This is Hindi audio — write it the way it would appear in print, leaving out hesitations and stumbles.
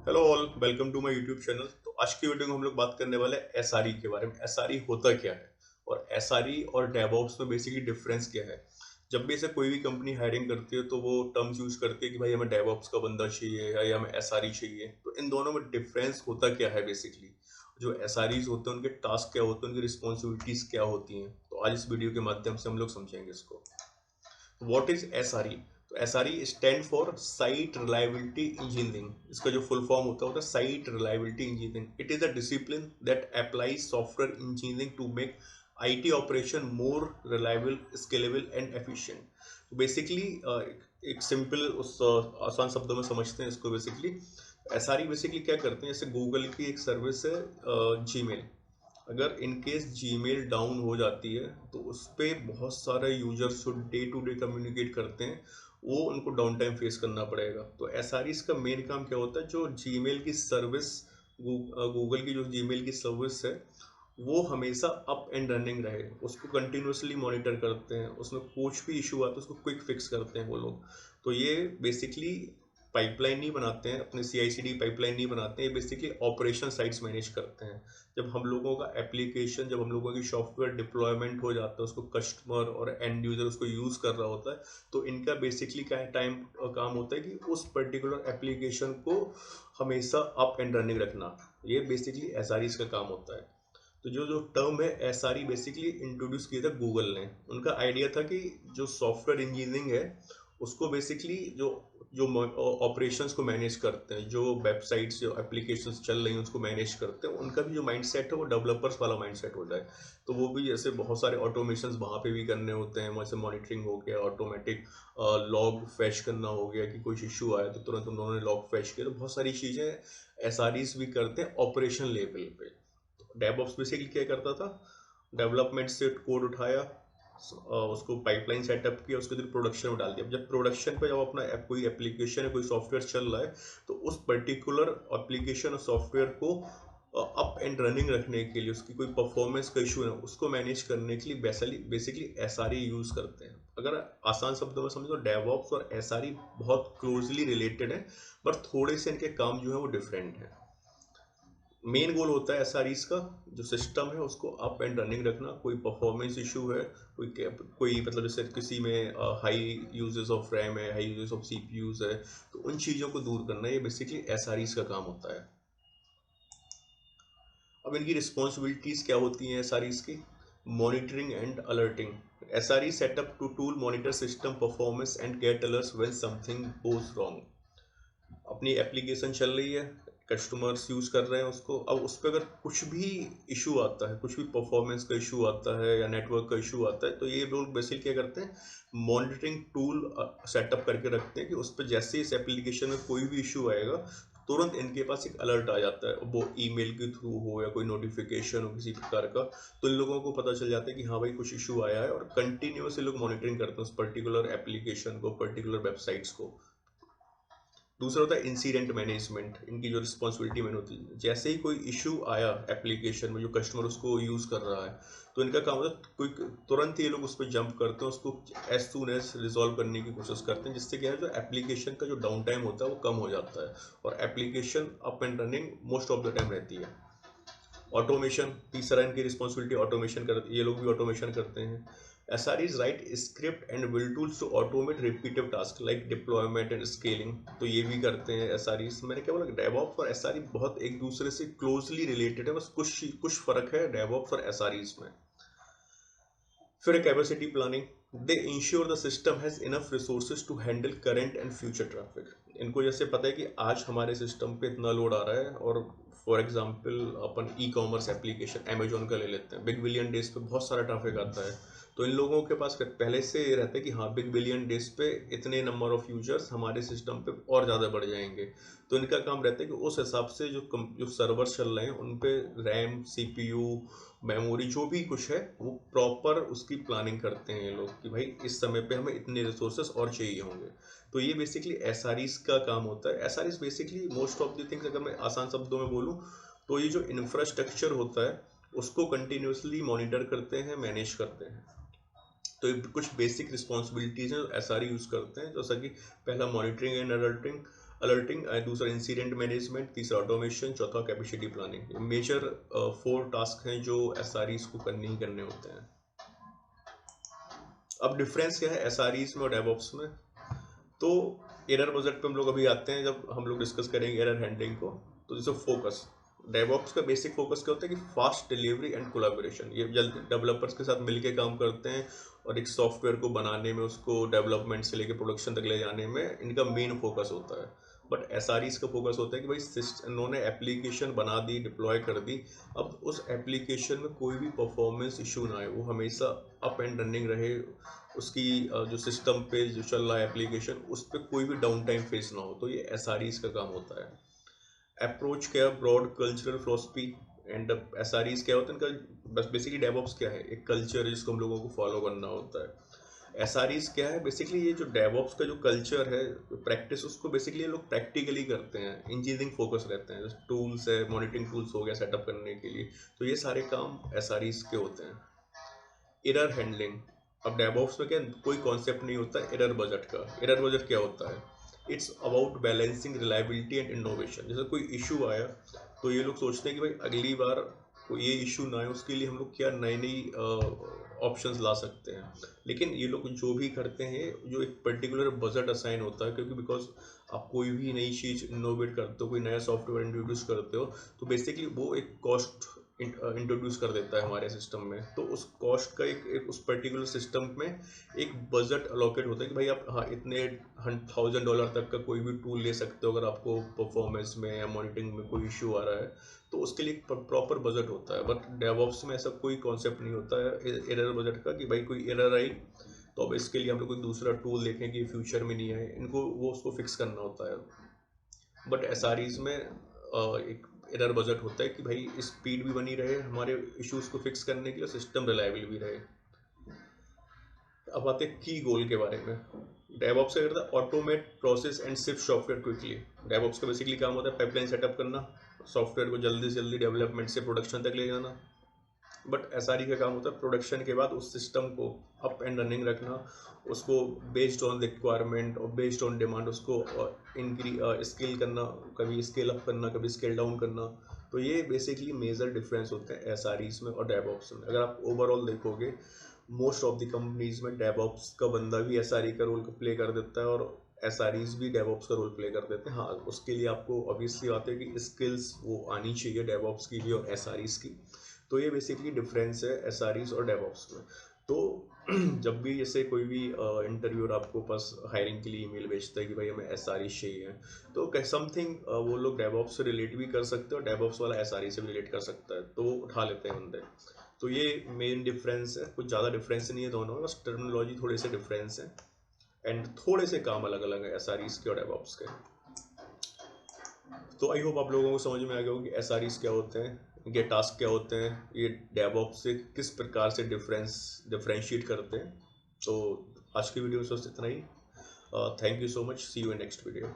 Hello all, welcome to my YouTube channel. तो आज की वीडियो में हम लोग बात करने वाले हैं एसआरई के बारे में। एसआरई होता क्या है और एसआरई और डेवऑप्स में बेसिकली डिफरेंस क्या है। जब भी ऐसे कोई भी कंपनी हायरिंग करती है तो वो टर्म्स यूज करती है कि भाई हमें डेवऑप्स का बंदा चाहिए या हमें एसआरई चाहिए। तो इन दोनों में डिफरेंस होता क्या है बेसिकली। जो एसआरईज होते हैं उनके टास्क क्या होते हैं, उनकी रिस्पॉन्सिबिलिटीज क्या होती हैं, तो आज इस वीडियो के माध्यम से हम लोग समझेंगे इसको। What is SRE? तो SRE stand for site reliability engineering. इसका जो फुल फॉर्म होता है site reliability engineering. It is a discipline that applies software engineering to make IT operation more reliable, scalable and efficient. तो बेसिकली एक सिंपल उस आसान शब्दों में समझते हैं इसको। बेसिकली एसआरई बेसिकली क्या करते हैं, जैसे गूगल की एक सर्विस है जीमेल। अगर इन केस जीमेल डाउन हो जाती है तो उस पर बहुत सारे यूजर्स जो डे टू डे कम्युनिकेट करते हैं वो उनको डाउन टाइम फेस करना पड़ेगा। तो एसआरईस का मेन काम क्या होता है, जो जीमेल की सर्विस, गूगल की जो जीमेल की सर्विस है वो हमेशा अप एंड रनिंग रहे, उसको कंटिन्यूसली मॉनिटर करते हैं। उसमें कुछ भी इशू आता है उसको क्विक फिक्स करते हैं वो लोग। तो ये बेसिकली पाइपलाइन नहीं बनाते हैं, अपने CI/CD पाइपलाइन नहीं बनाते हैं, ये बेसिकली ऑपरेशन साइट्स मैनेज करते हैं। जब हम लोगों का एप्लीकेशन, जब हम लोगों की सॉफ्टवेयर डिप्लॉयमेंट हो जाता है, उसको कस्टमर और एंड यूजर उसको यूज़ कर रहा होता है, तो इनका बेसिकली क्या टाइम काम होता है कि उस पर्टिकुलर एप्लीकेशन को हमेशा अप एंड रनिंग रखना। ये बेसिकली एसआरईज का काम होता है। तो जो जो टर्म है एसआरई बेसिकली इंट्रोड्यूस किया था गूगल ने। उनका आइडिया था कि जो सॉफ्टवेयर इंजीनियरिंग है उसको बेसिकली जो जो ऑपरेशंस को मैनेज करते हैं, जो वेबसाइट्स जो एप्लीकेशंस चल रही हैं उसको मैनेज करते हैं, उनका भी जो माइंडसेट है वो डेवलपर्स वाला माइंडसेट हो जाए। तो वो भी जैसे बहुत सारे ऑटोमेशंस वहाँ पे भी करने होते हैं, वैसे मॉनिटरिंग हो गया, ऑटोमेटिक लॉग फैच करना हो गया कि कोई इशू आया तो तुरंत उन्होंने लॉग फैच किया। तो बहुत सारी चीज़ें एसआरईज भी करते हैं ऑपरेशन लेवल पे। डेवऑप्स बेसिकली क्या करता था, डेवलपमेंट से कोड उठाया, उसको पाइपलाइन सेटअप किया, उसके फिर प्रोडक्शन में डाल दिया। जब प्रोडक्शन पे जब अपना कोई एप्लीकेशन है, कोई सॉफ्टवेयर चल रहा है, तो उस पर्टिकुलर एप्लीकेशन और सॉफ्टवेयर को अप एंड रनिंग रखने के लिए, उसकी कोई परफॉर्मेंस का इशू है उसको मैनेज करने के लिए बेसिकली एसआरई यूज करते हैं। अगर आसान शब्दों में समझो, डेवऑप्स और एसआरई बहुत क्लोजली रिलेटेड है, पर थोड़े से इनके काम जो है वो डिफरेंट है। मेन गोल होता है एसआरईस का, जो सिस्टम है उसको अप एंड रनिंग रखना। कोई परफॉर्मेंस इशू है, कोई मतलब जैसे किसी में हाई यूजेस ऑफ रैम है, हाई यूजेस ऑफ सीपीयूज है, तो उन चीज़ों को दूर करना ये बेसिकली एसआरईस का काम होता है। अब इनकी रिस्पॉन्सिबिलिटीज़ क्या होती हैं एसआरईस की? Monitoring and alerting. SRE setup to tool monitor system performance and get alerts when something goes wrong. अपनी एप्लीकेशन चल रही है, कस्टमर्स यूज़ कर रहे हैं उसको, अब उस पर अगर कुछ भी इशू आता है, कुछ भी परफॉर्मेंस का इशू आता है या नेटवर्क का इशू आता है, तो ये लोग बेसिकली क्या करते हैं, मॉनिटरिंग टूल सेटअप करके रखते हैं कि उस पर जैसे इस एप्लीकेशन में कोई भी इशू आएगा तुरंत इनके पास एक अलर्ट आ जाता है, वो ईमेल के थ्रू हो या कोई नोटिफिकेशन हो किसी प्रकार का। तो इन लोगों को पता चल जाता है कि हाँ भाई कुछ इशू आया है, और कंटिन्यूसली लोग मॉनिटरिंग करते हैं उस पर्टिकुलर एप्लीकेशन को, पर्टिकुलर वेबसाइट्स को। दूसरा होता है इंसिडेंट मैनेजमेंट। इनकी जो रिस्पॉन्सिबिलिटी मैन होती है, जैसे ही कोई इशू आया एप्लीकेशन में, जो कस्टमर उसको यूज़ कर रहा है, तो इनका काम होता है कोई तुरंत ही ये लोग उस पर जंप करते हैं, उसको एज सून एज रिजॉल्व करने की कोशिश करते हैं, जिससे क्या है जो एप्लीकेशन का जो डाउन टाइम होता है वो कम हो जाता है और application up and running most of the time रहती है। ऑटोमेशन तीसरा इनकी रिस्पॉन्सिबिलिटी, ऑटोमेशन कर, ये लोग भी ऑटोमेशन करते हैं। SREs write script and build tools to automate repetitive task like deployment and scaling. तो ये भी करते हैं SREs। मैंने क्या बोला, डेवऑप्स और SRE बहुत एक दूसरे से क्लोजली रिलेटेड है, बस कुछ कुछ फर्क है डेवऑप्स और SREs में। फिर capacity planning. They ensure the system has enough resources to handle current and future traffic. इनको जैसे पता है कि आज हमारे सिस्टम पे इतना लोड आ रहा है, और for example upon e commerce application Amazon का ले लेते हैं, बिग बिलियन डेज पे बहुत सारा ट्रैफिक आता है। तो इन लोगों के पास पहले से ये रहता है कि हाँ बिग बिलियन डेज पे इतने नंबर ऑफ यूजर्स हमारे सिस्टम पे और ज़्यादा बढ़ जाएंगे। तो इनका काम रहता है कि उस हिसाब से जो सर्वर चल रहे हैं उन पे रैम, सीपीयू, मेमोरी, जो भी कुछ है वो प्रॉपर उसकी प्लानिंग करते हैं ये लोग कि भाई इस समय पे हमें इतने रिसोर्सेस और चाहिए होंगे। तो ये बेसिकली एसआरईस का काम होता है। SREs basically most of the things, अगर मैं आसान शब्दों में बोलूँ, तो ये जो इंफ्रास्ट्रक्चर होता है उसको कंटिन्यूसली मॉनिटर करते हैं, मैनेज करते हैं। तो कुछ बेसिक रिस्पॉन्सिबिलिटीज़ हैं जो एसआरई यूज़ करते हैं, जैसा कि पहला मॉनिटरिंग एंड अलर्टिंग। अलर्टिंग, दूसरा इंसिडेंट मैनेजमेंट, तीसरा ऑटोमेशन, चौथा कैपेसिटी प्लानिंग। मेजर 4 टास्क हैं जो एसआरईज को करने ही करने होते हैं। अब डिफरेंस क्या है एसआरईज में और डेवऑप्स में? तो एरर बजट पे हम लोग अभी आते हैं, जब हम लोग डिस्कस करेंगे एरर हैंडलिंग को। तो जैसे फोकस, डेवऑप्स का बेसिक फोकस क्या होता है कि फास्ट डिलीवरी एंड कोलैबोरेशन। ये जल्दी डेवलपर्स के साथ मिलके काम करते हैं और एक सॉफ्टवेयर को बनाने में, उसको डेवलपमेंट से लेके प्रोडक्शन तक ले जाने में इनका मेन फोकस होता है। बट एसआरईज का फोकस होता है कि भाई इन्होंने एप्लीकेशन बना दी, डिप्लॉय कर दी, अब उस एप्लीकेशन में कोई भी परफॉर्मेंस इशू ना आए, वो हमेशा अप एंड रनिंग रहे, उसकी जो सिस्टम पे जो चल रहा है एप्लीकेशन, उस पर कोई भी डाउन टाइम फेस ना हो। तो ये एसआरईज का काम होता है। अप्रोच क्या है? Broad cultural philosophy. And SREs क्या होता है इनका? बस बेसिकली डेवऑप्स क्या है? एक कल्चर है जिसको हम लोगों को फॉलो करना होता है। एसआरईज क्या है? बेसिकली ये जो डेवऑप्स का जो कल्चर है, प्रैक्टिस, उसको बेसिकली ये लोग प्रैक्टिकली करते हैं, इंजीनियरिंग फोकस रहते हैं। जैसे टूल्स है, मॉनिटरिंग टूल्स हो गया सेटअप करने के लिए, तो ये सारे काम एसआरईज के होते हैं। एरर हैंडलिंग, अब डेवऑप्स में क्या कोई कॉन्सेप्ट नहीं होता एरर बजट का। एरर बजट क्या होता है? It's about balancing reliability and innovation. जैसे कोई इशू आया तो ये लोग सोचते हैं कि भाई अगली बार कोई ये इशू ना आए, उसके लिए हम लोग क्या नई नई ऑप्शंस ला सकते हैं। लेकिन ये लोग जो भी करते हैं, जो एक पर्टिकुलर बजट असाइन होता है, क्योंकि बिकॉज आप कोई भी नई चीज़ इनोवेट करते हो, कोई नया सॉफ्टवेयर इंट्रोड्यूस करते हो, तो बेसिकली वो एक कॉस्ट इंट्रोड्यूस कर देता है हमारे सिस्टम में। तो उस कॉस्ट का एक उस पर्टिकुलर सिस्टम में एक बजट अलॉकेट होता है कि भाई आप हाँ इतने $1,000 तक का कोई भी टूल ले सकते हो अगर आपको परफॉर्मेंस में या मॉनिटरिंग में कोई इशू आ रहा है, तो उसके लिए एक प्रॉपर बजट होता है। बट डेवऑप्स में ऐसा कोई कॉन्सेप्ट नहीं होता है एरर बजट का कि भाई कोई एरर आई तो अब इसके लिए हम लोग कोई दूसरा टूल देखें कि फ्यूचर में नहीं आए, इनको वो उसको फिक्स करना होता है। बट एसआरईज में एक एरर बजट होता है कि भाई स्पीड भी बनी रहे हमारे इश्यूज को फिक्स करने के लिए, सिस्टम रिलायबल भी रहे। अब आते हैं की गोल के बारे में। डेवऑप्स क्या करता है? Automate process and shift software quickly. DevOps का बेसिकली काम होता है पाइपलाइन सेटअप करना, सॉफ्टवेयर को जल्दी से जल्दी डेवलपमेंट से प्रोडक्शन तक ले जाना। बट एसआरई का काम होता है प्रोडक्शन के बाद उस सिस्टम को अप एंड रनिंग रखना, उसको बेस्ड ऑन रिक्वायरमेंट और बेस्ड ऑन डिमांड उसको स्केल करना, कभी स्केल अप करना, कभी स्केल डाउन करना। तो ये बेसिकली मेजर डिफरेंस होते हैं एसआरईज में और डेवऑप्स में। अगर आप ओवरऑल देखोगे, मोस्ट ऑफ द कंपनीज में डेवऑप्स का बंदा भी एसआरई का रोल प्ले कर देता है और एसआरईज भी डेवऑप्स का रोल प्ले कर देते हैं। हाँ, उसके लिए आपको ऑब्वियसली बात है कि स्किल्स वो आनी चाहिए डेवऑप्स की भी और एसआरईज की। तो ये बेसिकली डिफरेंस है एसआरईज और डेवऑप्स में। तो जब भी जैसे कोई भी इंटरव्यूअर आपको पास हायरिंग के लिए ईमेल भेजता है कि भाई हमें एसआरईज चाहिए, तो समथिंग वो लोग डेवऑप्स से रिलेट भी कर सकते हैं और डेवऑप्स वाला एसआरई से भी रिलेट कर सकता है, तो वो उठा लेते हैं बंदे। तो ये मेन डिफरेंस है, कुछ ज़्यादा डिफरेंस नहीं है दोनों में, बस टर्मिनोलॉजी थोड़े से डिफरेंस है एंड थोड़े से काम अलग अलग है एसआरईज के और डेवऑप्स के। तो आई होप आप लोगों को समझ में आ गया होगा कि एसआरईज क्या होते हैं, इनके टास्क क्या होते हैं, ये डेवऑप्स से किस प्रकार से डिफरेंशिएट करते हैं। तो आज की वीडियो में बस इतना ही। Thank you so much, see you in next video.